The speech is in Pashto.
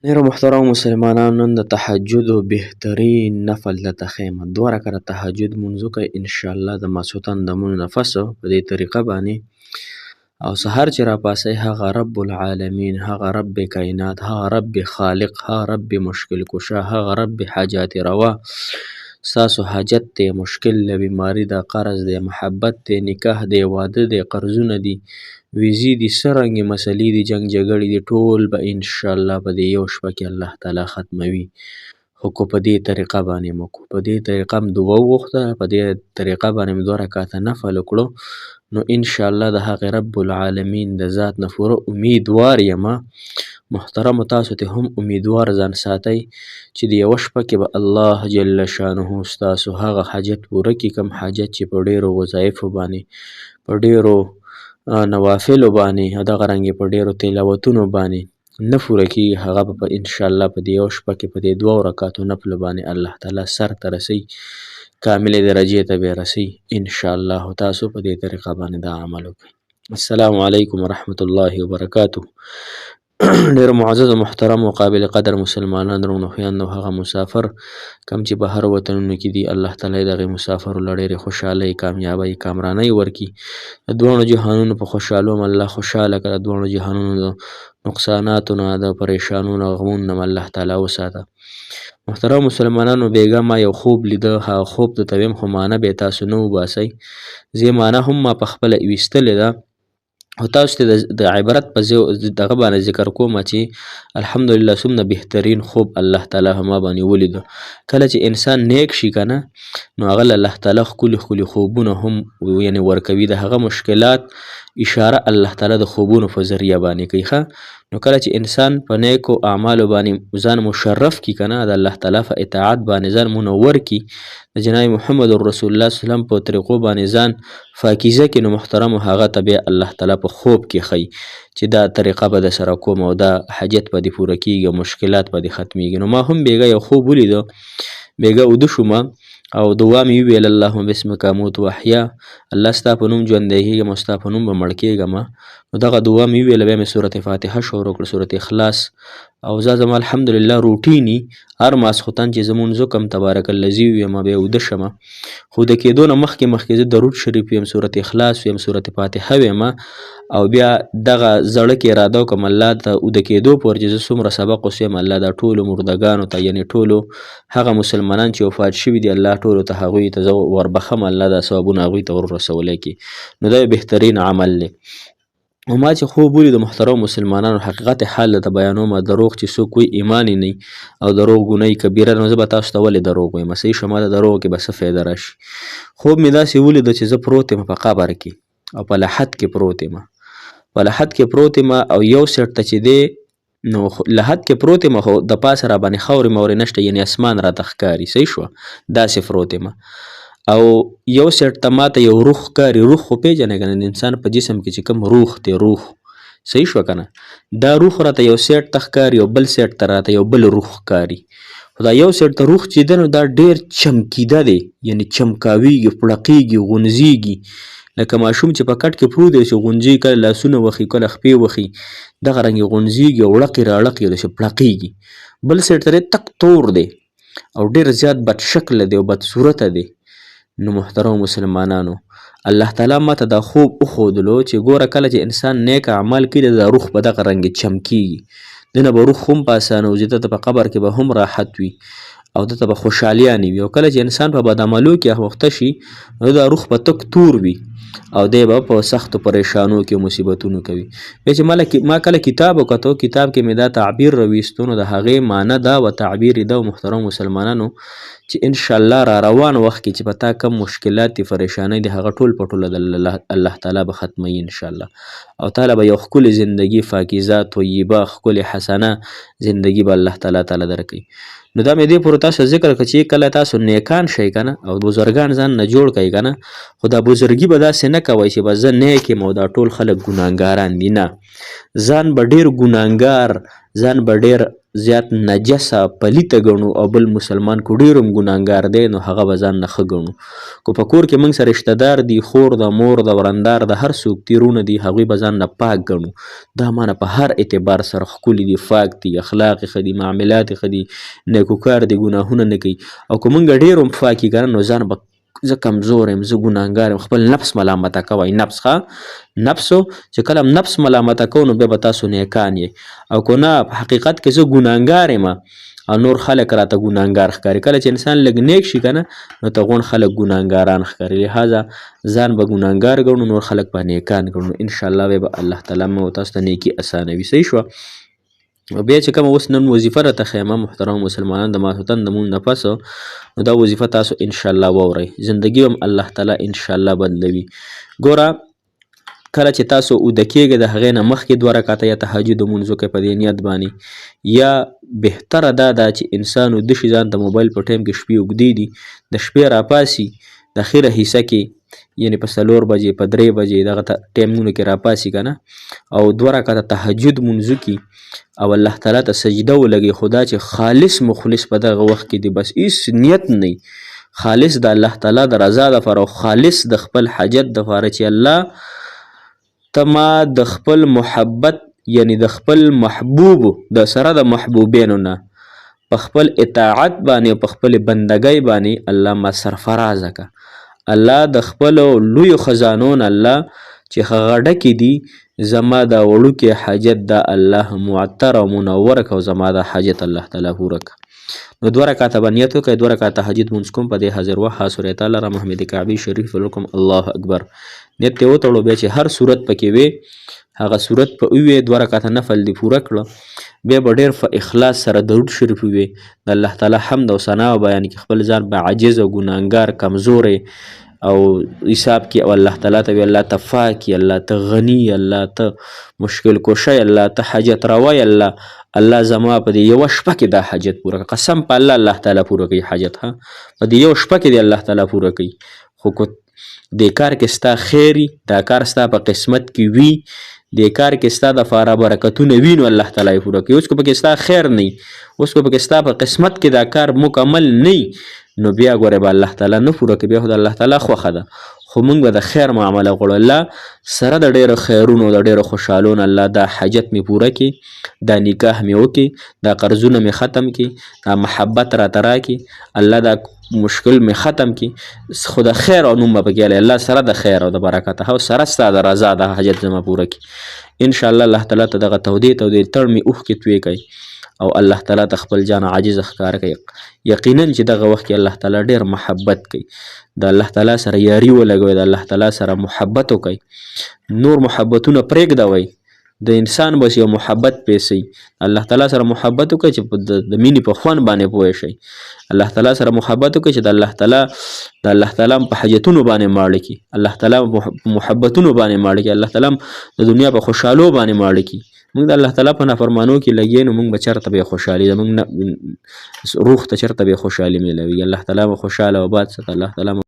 ډېرو محترمو مسلمانانو نن د تهجدو بهترین نفل درته ښیم. 2 رکعته تهجد لمونځ وکئ انشاءالله د ماسخوتن د لمونځ نه پس په دې طریقه باندې او سهار چې راپاڅئ هغه رب العالمین، هغه رب کائنات، هغه رب خالق، هغه رب مشکل کشا، هغه رب حاجات روا ستاسو حاجت دی، مشکل دی، بیماري ده، قرض دی، محبت دی، نکاح دی، واده دی، قرضونه دي، ویزې دي، څه رنګې مسلې دي، جنګ جګړې دي، ټول به انشاءالله په دې یو شپه کې الله تعالی ختموي. خو که په دې طریقه باندې مو په دې طریقه م دعا وغوښته، په دې طریقه باندې م 2 رکعته نفل وکړو، نو انشاءالله د هغې رب العالمین د ذات نه پوره امیدوار یمه. محترمو تاسو ته هم امیدوار ځان ساتئ چې د یوه شپه کې به الله جل شانه ستاسو هغه حاجت پوره کړي، کوم حاجت چې په ډېرو وظایفو باندې، په ډېرو نوافلو باندې او دغه رنګې په ډېرو تلاوتونو باندې نه پوره کېږي، هغه به انشاءالله په دې یو شپه کې په دې 2 رکعتو نفلو باندې الله تعالی سر ته رسوي، کاملې درجې ته به یې رسوي انشاءالله. تاسو په دې طریقه باندې دا عمل وکړئ. السلام علیکم ورحمة الله وبرکاته. ډېر معزز او محترم او قابل قدر مسلمانان درونو خویندو، هغه مسافر کم چې بهر وطنونو کې دي، الله تعالی دغې مسافرو له ډېرې خوشحالۍ، کامیابۍ، کامرانۍ ورکړي. د دواړو جهانونو په خوشحالو م الله خوشحاله کړه، د دواړو جهانونو د نقصاناتو نه، د پریشانونو او غمونو نه م الله تعالی وساته. محترم مسلمانانو، بیګا ما یو خوب لیده، هغه خوب درته ویم خو معنی به یې تاسو نه وباسئ. زه یې معنی هم ما پخپله ایستلې ده او تاسو ته د عبرت په دغه باندې ذکر کوم چې الحمدلله څومره بهترین خوب الله تعالی ما باندې ولیده. کله چې انسان نیک شي که نه، نو هغه له الله تعالی ښکلي ښکلي خوبونه هم یعنې ورکوي، د هغه مشکلات اشاره الله تعالی د خوبونو په ذریعه باندې کوي ښه. نو کله چې انسان په نیکو اعمالو باندې ځان مشرف کړي که نه، د الله تعالی په اطاعت باندې ځان منور کړي، د جناب محمد رسول الله صلی الله علیه وسلم په طریقو باندې ځان پاکیزه کړي، نو محترمو هغه ته بیا الله تعالی په خوب کې ښیي چې دا طریقه به در سره کوم او دا حاجت به دې پوره کېږي او مشکلات به دې ختمیږي. نو ما هم بیګا یو خوب ولیده، بیګا اوده شومه او دعا مې وویل اللهم بسمک اموت و احیا، الله ستا په نوم ژوندی کېږم او ستا په نوم به مړ کېږم. نو دغه دعا مې وویله، بیا مې سورت فاتحه شروع کړه، سورت اخلاص، او زما الحمدلله روټیني هر ماسخوتن چې زه مونځ وکړم تبارک الذي ویم بیا اوده شمه، خو د کېدو نه مخکې زه درود شریف ویم، سورت اخلاص ویم، سورت فاتحه ویم، او بیا دغه زړه کې اراده وکړم الله ته اوده کېدو پورې چې زه څومره سبق وسویم، الله دا ټولو مردګانو ته یعنې ټولو هغه مسلمانان چې وفات شوي دي الله ټولو ته هغوی ته زه وربخم، الله دا ثوابونه هغوی ته وررسولی کړي. نو دا یو بهترین عمل دی. او ما چې خوب ولید محترم مسلمانانو، حقیقت حال درته بیانومه، دروغ چې څوک وایي ایمان یې نه او دروغ ګناه کبیره، نو زه به تاسو ته ولې دروغ وایم؟ صحیح شو، ما د دروغو کې به څه فایده راشي؟ خوب مې داسې ولیده چې زه پروت یم په قبر کې او په لحد کې پروت یم، په لحد کې پروت یم او یو سیټ ته چې دی نو لحد کې پروت یم، خو د پاسه را باندې خاورې مورې نشته، یعنې اسمان راته ښکاري. صحیح شوه، داسې پروت یم او یو سیټ ته ماته یو روح ښکاري. روح خو پېژنئ که نه، د انسان په جسم کې چې کوم روح دی، روح صحیح شوه که نه، دا روح راته یو سیټ ته ښکاري او بل سیټ ته راته یو بل روح ښکاري. خو دا یو سیټ ته روح چې دی نو دا ډېر چمکیده دی، یعنې چمکاویږي، پړقیږي، غونځیږي، لکه ماشوم چې په کټ کې پروت دی چې غونځي، کله لاسونه وخي کله خپې وخي، دغه رنګې غونځیږي او وړقې راړقې داسې پړقیږي. بل سیټ ته دی تک تور دی او ډېر زیات بد شکله دی او بد صورته دی. نو محترم مسلمانانو، الله تعالی ماته دا خوب وښودلو چې ګوره کله چې انسان نیک اعمال کوي دا روح په دغه رنګې چمکیږي، دنه به روح هم په اسانه وځي، دته په قبر کې به هم راحت وي او دته به خوشحالیانې وي. او کله چې انسان په بد عملو کې اخته شي نو دا روح به تک تور وي او دی به په سختو پریشانو کې مصیبتونو کوي. بیا چې ما کله کتاب وکتو، کتاب کې مې دا تعبیر راویستو، نو د هغې معنی دا و تعبیر یې دا و محترم مسلمانانو چې انشاءالله را روان وخت کې چې په تا کم مشکلات دي، پریشانۍ دي، هغه ټول په ټوله د الله تعالی به ختموي انشاءالله، او تعالی به یو ښکلې زندګي پاکیزه طیبه ښکلې حسنه زندګي به الله تعالی درکوي. نو دا مې دې پورې تاسو ذکر کړه چې کله تاسو نیکان شئ که نه او بزرګان ځان نه جوړ کوئ که نه، خو دا بزرګي به داسې نه کوئ چې به زه نیک یم او دا ټول خلک ګناهګاران دي، نه، ځان به ډېر ګناهګار ځان به ډېر زیات نجسه پلیته ګڼو او بل مسلمان کو ډېر هم ګناهګار دی نو هغه به ځان نه ښه ګڼو. کو په کور کې موږ سره رشته دار دي، خور ده، مور ده، ورندار ده، هر څوک دي، رونه دي، هغوی به ځان نه پاک ګڼو. دا مانه په هر اعتبار سره ښکلي دي، پاک دي، اخلاق یې ښه دي، معاملات یې ښه دي، نیکوکار دي، ګناهونه نه کوي. او که موږ ډېر هم پاک یو که نه نو ځان به زه کمزور یم، زه ګناهګار یم، خپل نفس ملامته کوئ. نفس ښه نفسو چې کله هم نفس ملامته کوو نو بیا به تاسو نیکان یې. او که نه په حقیقت کې زه ګناهګار یم او نور خلک راته ګناهګار ښکاري. کله چې انسان لږ نیک شي که نه نو ته غوڼ خلک ګناهګاران ښکاري. لهذا ځان به ګناهګار ګڼو، نور خلک به نیکان ګڼو. انشاءالله بیا به الله تعالی مو تاسو ته نیکي اسانوي. صحیح شوه. او بیا چې کومه اوس نن وظیفه راته ښیمه محترم مسلمانان د ماخوتن د مونځ نه پس نو دا وظیفه تاسو انشاءالله واورئ. زندګي هم الله تعالی انشاءالله بدلوي. ګوره کله چې تاسو اوده کېږئ د هغې نه مخکې 2 رکعته یا تهجد لمونځ وکئ په دې نیت باندې. یا بهتره دا ده چې انسان اوده شي، ځان د موبایل په ټایم کې شپې اوږدې دي، د شپې راپاسي د اخره حصه کې یعنې په 4 بجې په 3 بجې دغه ټایمونو کې راپاسي که نه او 2 رکعته تهجد لمونځ وکړي او الله تعالی ته سجده ولګي. خو دا چې خالص مخلص په دغه وخت کې دی، بس هېڅ نیت نه خالص د الله تعالی د رضا دپاره او خالص د خپل حاجت دپاره چې الله ته ما د خپل محبت یعنی د خپل محبوبو د سره د محبوبینو نه په خپل اطاعت باندې او په خپل بندګۍ باندې الله ما سرفرازه که. الله د خپلو لویو خزانو نه الله چې هغه ډکې دي زما دا وړوکی حاجت دا الله معطر او منور که او زما دا حاجت الله تعالی پوره که. نو 2 رکعته به نیت وکړئ، 2 رکعته تهجد لمونځ کوم په دې حاضر وخت ها سورة تعالی را محمد کعبی شریف ولکم الله اکبر نیت یې وتړو. بیا چې هر صورت پکې وي هغه صورت په ووی 2 رکعته نفل دې پوره کړه. بیا به ډېر په اخلاص سره درود شریف ووی، د الله تعالی حمد او ثنا بیان کړي، خپل ځان به عاجز او ګناهګار کمزوری او حساب کې او الله تعالی ته وی الله ته پاک، الله ته غني، الله ته مشکل کوشی، الله ته حاجت روی، الله زما په دې یوه شپه کې دا حاجت پوره کړه. قسم په الله تعالی پوره کوي حاجت. ها په دې یو شپه کې دی الله تعالی پوره کوي. خو که دې کار کې ستا خیر وي، دا کار ستا په قسمت کې وي، دې کار کې ستا دپاره برکتونه وي نو الله تعالی یې پوره کوي. اوس که پکې ستا خیر نه وي، اوس که پکې ستا په قسمت کې دا کار مکمل نه وي نو بیا ګورې به الله تعالی نه پوره کوي، بیا خو د الله تعالی خوښه ده. خو موږ به د خیر معامله غواړو. الله سره د ډېرو خیرونو د ډېرو خوشحالونو الله دا حاجت مې پوره کړي، دا نکاح مې وکړي، دا قرضونه مې ختم کړي، دا محبت راته راکړي، الله دا مشکل مې ختم کړي. خو د خیر او نوم به پکې الله سره د خیر او د برکت او سره ستا د رضا د حاجت زما پوره کړي. انشاءالله الله تعالی ته دغه تودې تړ مې اوښکې توی کوي او الله تعالی ته خپل جان عاجز ښکاره کوي. یقینا چې دغه وخت کې الله تعالی ډېر محبت کوي، د الله تعالی سره یاري ولګوئ، د الله تعالی سره محبت وکئ، نور محبتونه پرېږدوئ، د انسان بس یو محبت پیسئ، الله تعالی سره محبت وکئ چې د مینې په خوند باندې پوه شئ. الله تعالی سره محبت وکئ چې د الله تعالی په حاجتونو باندې ماړه کړي، الله تعالی په محبتونو باندې ماړه کړي، الله تعالی د دنیا په خوشحالو باندې ماړه کړي. موږ د الله تعالی په نافرمانو کې لګیا نو موږ به چېرته به خوشحالي زموږ روح ته چېرته به خوشحالي میلوي. الله تعالی مو خوشحاله او آباد ساته. الله تعالی